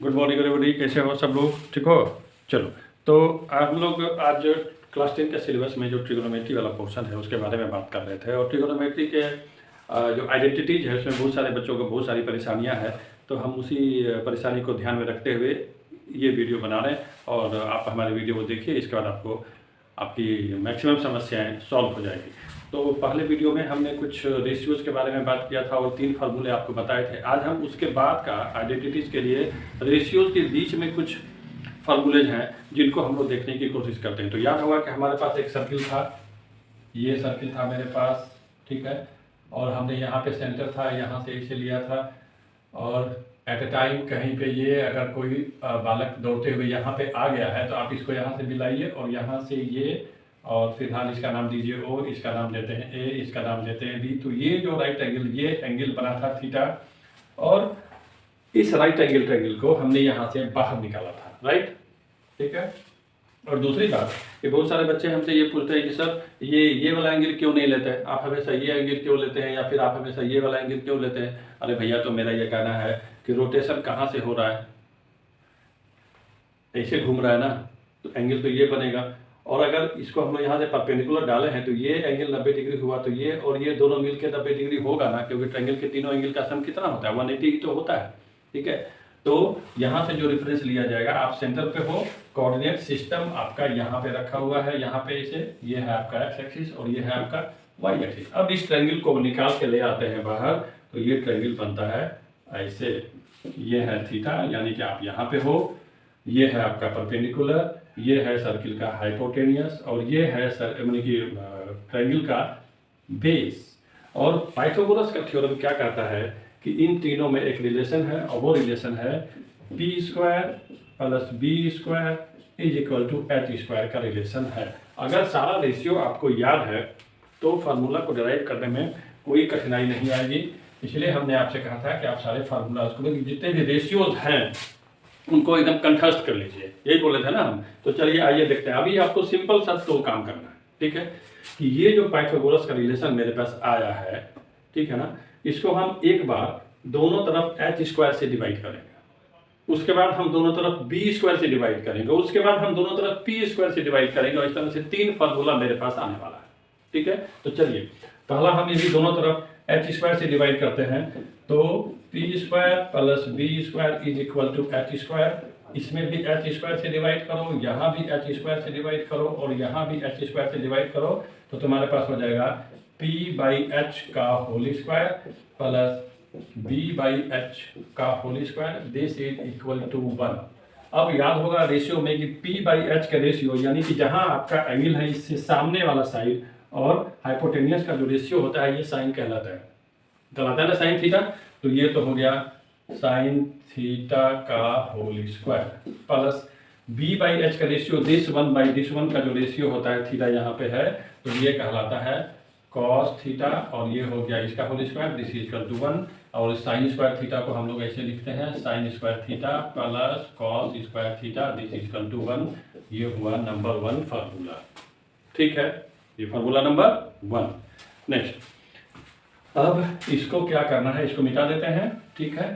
Good morning everybody, कैसे हो सब लोग? ठीक हो? चलो, तो हम लोग आज क्लास 10 के सिलेबस में जो ट्रिगोनोमेट्री वाला पोर्शन है उसके बारे में बात कर रहे थे। और ट्रिगोनोमेट्री के जो आइडेंटिटीज है उसमें बहुत सारे बच्चों को बहुत सारी परेशानियां हैं, तो हम उसी परेशानी को ध्यान में रखते हुए ये वीडियो बना रहे हैं। और आप हमारे वीडियो को देखिए, इसके बाद आपको आपकी मैक्सिमम समस्याएं सॉल्व हो जाएगी। तो पहले वीडियो में हमने कुछ रेशियोज़ के बारे में बात किया था और 3 फार्मूले आपको बताए थे। आज हम उसके बाद का आइडेंटिटीज़ के लिए रेशियोज़ के बीच में कुछ फार्मूलेज हैं जिनको हम लोग देखने की कोशिश करते हैं। तो याद होगा कि हमारे पास एक सर्किल था, ये सर्किल था मेरे पास, ठीक है। और हमने यहाँ पे सेंटर था, यहाँ से इसे लिया था। और एट ए टाइम कहीं पे ये अगर कोई बालक दौड़ते हुए यहाँ पे आ गया है तो आप इसको यहाँ से मिलाइए और यहाँ से ये, और फिलहाल इसका नाम दीजिए ओ, इसका नाम देते हैं ए, इसका नाम देते हैं बी। तो ये जो राइट एंगल, ये एंगल बना था थीटा, और इस राइट एंगल ट्रायंगल को हमने यहाँ से बाहर निकाला था, राइट, ठीक है। और दूसरी बात कि बहुत सारे बच्चे हमसे ये पूछते हैं कि सर ये वाला एंगल क्यों नहीं लेते हैं, आप हमेशा ये एंगल क्यों लेते हैं, या फिर आप हमेशा ये वाला एंगल क्यों लेते हैं। अरे भैया, तो मेरा ये कहना है कि रोटेशन कहाँ से हो रहा है, ऐसे घूम रहा है ना, तो एंगल तो ये बनेगा। और अगर इसको हम लोग यहाँ से परपेंडिकुलर डाले हैं तो ये एंगल 90 डिग्री हुआ, तो ये और ये दोनों मिल के 90 डिग्री होगा ना, क्योंकि ट्रायंगल के तीनों एंगल का सम कितना होता है, 180 तो होता है, ठीक है। तो यहाँ से जो रेफरेंस लिया जाएगा, आप सेंटर पे हो, कोऑर्डिनेट सिस्टम आपका यहाँ पे रखा हुआ है, यहाँ पे इसे, ये है आपका एक्स एक्सिस और ये है आपका वाई एक्सिस। अब इस ट्रायंगल को निकाल के ले आते हैं बाहर, तो ये ट्रायंगल बनता है ऐसे, ये है थीटा, यानी कि आप यहाँ पे हो, ये है आपका परपेंडिकुलर, ये है सर्किल का हाइपोटेनियस, और ये है यानी कि ट्रायंगल का बेस। और पाइथागोरस का थ्योरम क्या कहता है कि इन तीनों में एक रिलेशन है, और वो रिलेशन है p square plus b square is equal to h square का रिलेशन है। अगर सारा रेशियो आपको याद है तो फार्मूला को डिराइव करने में कोई कठिनाई नहीं आएगी। इसलिए हमने आपसे कहा था कि आप सारे फार्मूलाज को, जितने भी रेशियोज हैं उनको एकदम कंठस्थ कर लीजिए, यही बोले थे ना हम। तो चलिए आइए देखते हैं। अभी आपको सिंपल सा तो काम करना है, ठीक है, कि ये जो पाइथागोरस का रिलेशन मेरे पास आया है, ठीक है ना, इसको हम एक बार दोनों तरफ h स्क्वायर से डिवाइड करेंगे, उसके बाद हम दोनों तरफ b स्क्वायर से डिवाइड करेंगे, उसके बाद हम दोनों तरफ p स्क्वायर से डिवाइड करेंगे, और इस तरह से 3 फार्मूला मेरे पास आने वाला है, ठीक है। तो चलिए पहला हम यदि दोनों तरफ h स्क्वायर से डिवाइड करते हैं तो p square plus b square is equal to h square. इसमें भी h स्क्वायर से डिवाइड करो, यहाँ भी h स्क्वायर से डिवाइड करो, और यहाँ भी h स्क्वायर से डिवाइड करो, तो तुम्हारे पास हो जाएगा p बाई एच का whole square plus b by H का whole square, this is equal to 1। अब याद होगा रेशियो में कि p बाई एच का रेशियो, यानी कि जहाँ आपका एंगल है इससे सामने वाला साइड और हाइपोटेनियस का जो रेशियो होता है, ये साइन कहलाता है ना, साइन थीटा। तो ये तो हो गया साइन थीटा का whole square plus b by H का रेशियो, दिस 1 बाई दिस 1 का जो रेशियो होता है, थीटा यहाँ पे है, तो ये कहलाता है कॉस थीटा, और ये हो गया इसका whole square, this is equal to 1। और साइन स्क्वायर थीटा को हम लोग ऐसे लिखते हैं, sine square theta plus cos square theta, this is equal to 1। ये हुआ नंबर 1 फार्मूला, ठीक है, ये फार्मूला नंबर 1। नेक्स्ट, अब इसको क्या करना है, इसको मिटा देते हैं, ठीक है।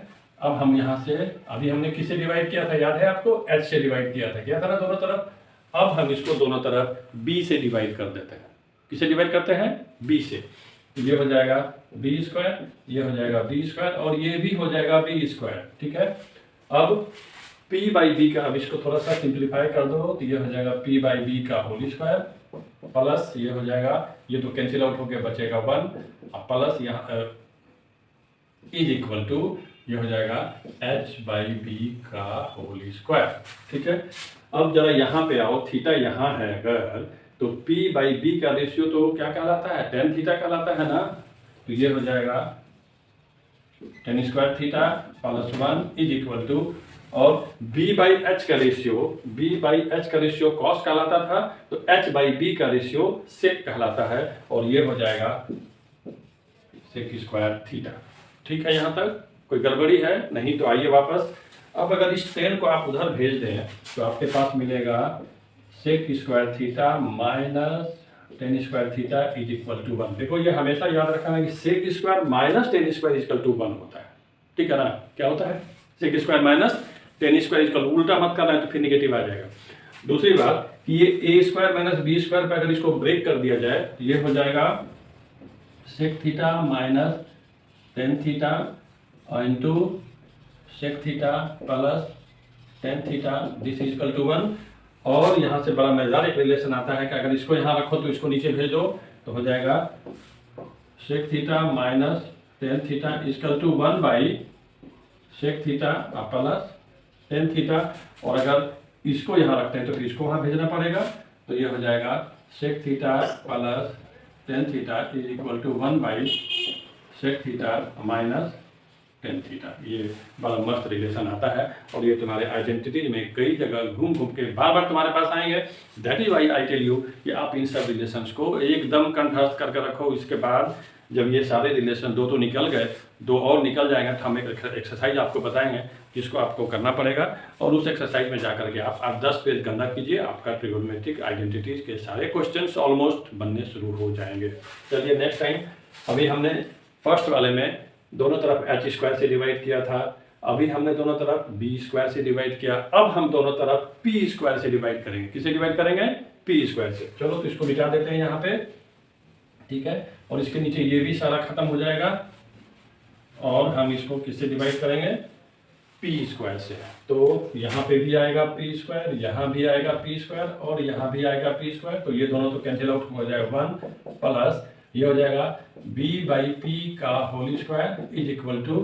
अब हम यहाँ से, अभी हमने किससे डिवाइड किया था, याद है आपको, h से डिवाइड किया था ना दोनों तरफ। अब हम इसको दोनों तरफ b से डिवाइड कर देते हैं। किससे डिवाइड करते हैं, b से। तो ये हो जाएगा b स्क्वायर, ये हो जाएगा b स्क्वायर, और ये भी हो जाएगा b स्क्वायर, ठीक है। अब p बाई बी का, अब इसको थोड़ा सा सिंप्लीफाई कर दो, तो ये हो जाएगा p बाई बी का होल स्क्वायर प्लस ये हो जाएगा, ये तो कैंसिल आउट होकर बचेगा 1, प्लस यहाँ इज इक्वल टू, ये हो जाएगा h बाई बी का होल स्क्वायर, ठीक है। अब जरा यहाँ पे आओ, थीटा यहाँ है अगर, तो p बाई बी का रेशियो तो क्या कहलाता है, tan थीटा कहलाता है ना। तो ये हो जाएगा tan square theta plus 1 is equal to, और b बाई एच का रेशियो कॉस कहलाता था, तो h बाई बी का रेशियो सेक कहलाता है, और ये हो जाएगा सेक स्क्वायर थीटा, ठीक है। यहाँ तक कोई गड़बड़ी है नहीं? तो आइए वापस। अब अगर इस tan को आप उधर भेज दें तो आपके पास मिलेगा sec square theta minus tan square theta is equal to 1। देखो ये हमेशा याद रखना है कि sec square minus tan square is equal to 1 होता है, ठीक है ना। क्या होता है, sec square minus 10 square equal, उल्टा मत करना है तो फिर निगेटिव आ जाएगा। दूसरी बात कि ये ए स्क्वायर माइनस बी स्क्वायर पर अगर इसको ब्रेक कर दिया जाए तो ये हो जाएगा sec theta minus tan theta into sec theta plus tan theta this is equal to 1। और यहाँ से बड़ा मजेदार एक रिलेशन आता है कि अगर इसको यहाँ रखो तो इसको नीचे भेज दो तो हो जाएगा sec theta minus tan theta equal to 1 by sec theta plus tan theta. और अगर इसको यहाँ रखते हैं तो फिर इसको वहाँ भेजना पड़ेगा, तो ये हो जाएगा sec theta plus tan theta is equal to 1 by sec theta minus tan theta. ये बड़ा मस्त रिलेशन आता है और ये तुम्हारे आइडेंटिटीज में कई जगह घूम घूम के बार बार तुम्हारे पास आएंगे। That is why I tell you कि आप इन सब रिलेशंस को एकदम कंठस्थ करके रखो। इसके बाद जब ये सारे रिलेशन दो तो निकल गए, दो और निकल जाएंगे तो हम एक एक्सरसाइज आपको बताएंगे जिसको आपको करना पड़ेगा। और उस एक्सरसाइज में जाकर के आप 10 पेज गंदा कीजिए, आपका ट्रिगोनोमेट्रिक आइडेंटिटीज के सारे क्वेश्चंस ऑलमोस्ट बनने शुरू हो जाएंगे। चलिए नेक्स्ट टाइम, अभी हमने फर्स्ट वाले में दोनों तरफ एच स्क्वायर से डिवाइड किया था, अभी हमने दोनों तरफ बी स्क्वायर से डिवाइड किया, अब हम दोनों तरफ पी स्क्वायर से डिवाइड करेंगे। किससे डिवाइड करेंगे? पी स्क्वायर से। चलो तो इसको मिटा देते हैं यहाँ पे, ठीक है। और इसके नीचे ये भी सारा खत्म हो जाएगा और हम इसको किससे डिवाइड करेंगे? पी स्क्वायर से। तो यहाँ पे भी आएगा पी स्क्वायर, यहाँ भी आएगा पी स्क्वायर और यहाँ भी आएगा पी स्क्वायर। तो ये दोनों तो कैंसिल आउट हो जाएगा 1 प्लस ये हो जाएगा b बाई पी का whole square is equal to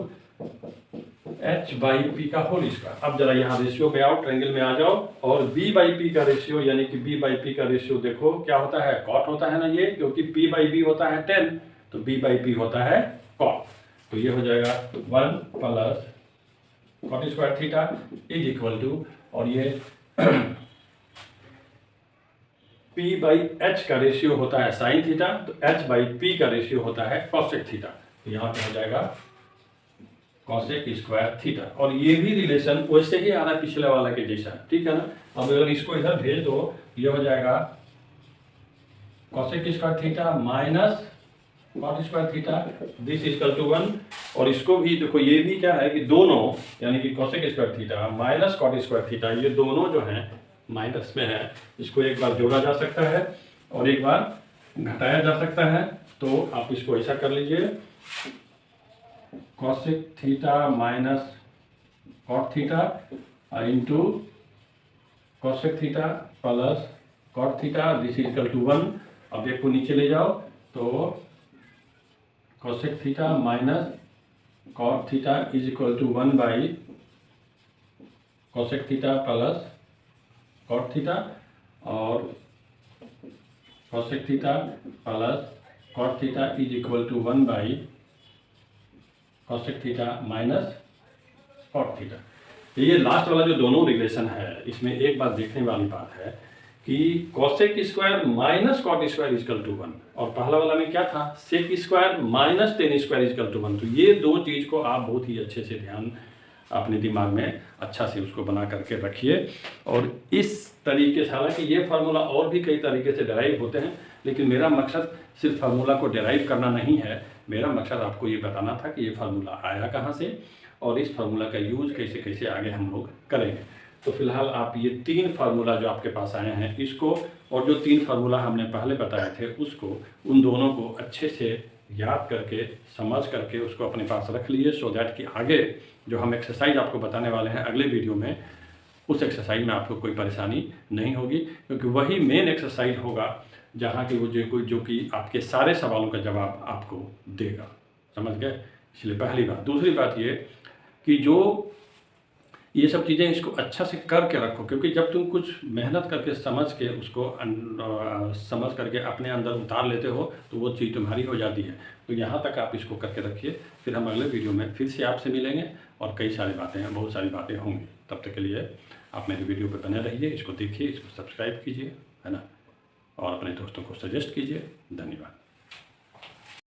h by p का होल स्क्वायर। अब जरा यहाँ रेशियो पे आओ, ट्रायंगल में आ जाओ और b बाई पी का रेशियो यानी कि b बाई पी का रेशियो देखो क्या होता है? कॉट होता है ना ये, क्योंकि p बाई b होता है 10 तो b बाई p होता है कॉट। तो ये हो जाएगा 1 plus cot square theta is equal to, और ये p बाई h का रेशियो होता है साइन थीटा, तो h बाई p का रेशियो होता है कॉसेक थीटा। तो यहाँ पे हो जाएगा कॉसेक स्क्वायर थीटा। और ये भी रिलेशन वैसे ही आ रहा है पिछले वाला के जैसा, ठीक है ना। अब अगर इसको इधर भेज दो ये हो जाएगा cosec square theta minus cot square theta this equal to 1। और इसको भी देखो, ये भी क्या है कि दोनों यानी कि cosec square theta minus cot square theta ये दोनों जो हैं माइनस में है। इसको एक बार जोड़ा जा सकता है और एक बार घटाया जा सकता है। तो आप इसको ऐसा कर लीजिए cosec theta minus cot theta into cosec theta plus cot theta this is equal to 1। अब एक को नीचे ले जाओ तो cosec theta minus cot theta is equal to 1 by cosec theta plus cot theta और cosec theta plus cot theta is equal to 1 by cosec theta minus cot theta. तो ये लास्ट वाला जो दोनों रिलेशन है इसमें एक बात देखने वाली बात है कि cosec square minus cot square equal to 1 और पहला वाला में क्या था? Sec square minus tan square equal to 1। तो ये दो चीज़ को आप बहुत ही अच्छे से ध्यान अपने दिमाग में अच्छा से उसको बना करके रखिए। और इस तरीके से, हालांकि ये फार्मूला और भी कई तरीके से डेराइव होते हैं, लेकिन मेरा मकसद सिर्फ फार्मूला को डेराइव करना नहीं है, मेरा मकसद आपको ये बताना था कि ये फार्मूला आया कहाँ से और इस फार्मूला का यूज़ कैसे कैसे आगे हम लोग करेंगे। तो फिलहाल आप ये 3 फार्मूला जो आपके पास आए हैं इसको, और जो 3 फार्मूला हमने पहले बताए थे उसको, उन दोनों को अच्छे से याद करके समझ करके उसको अपने पास रख लीजिए, सो दैट कि आगे जो हम एक्सरसाइज आपको बताने वाले हैं अगले वीडियो में, उस एक्सरसाइज में आपको कोई परेशानी नहीं होगी, क्योंकि वही मेन एक्सरसाइज होगा जहाँ की वो जो कि आपके सारे सवालों का जवाब आपको देगा। समझ गए? इसलिए पहली बात। दूसरी बात ये कि जो ये सब चीज़ें इसको अच्छा से करके रखो, क्योंकि जब तुम कुछ मेहनत करके समझ के उसको समझ करके अपने अंदर उतार लेते हो तो वो चीज़ तुम्हारी हो जाती है। तो यहाँ तक आप इसको करके रखिए, फिर हम अगले वीडियो में फिर से आपसे मिलेंगे और कई सारी बातें हैं, बहुत सारी बातें होंगी। तब तक के लिए आप मेरे वीडियो पर बने रहिए, इसको देखिए, इसको सब्सक्राइब कीजिए, है ना, और अपने दोस्तों को सजेस्ट कीजिए। धन्यवाद।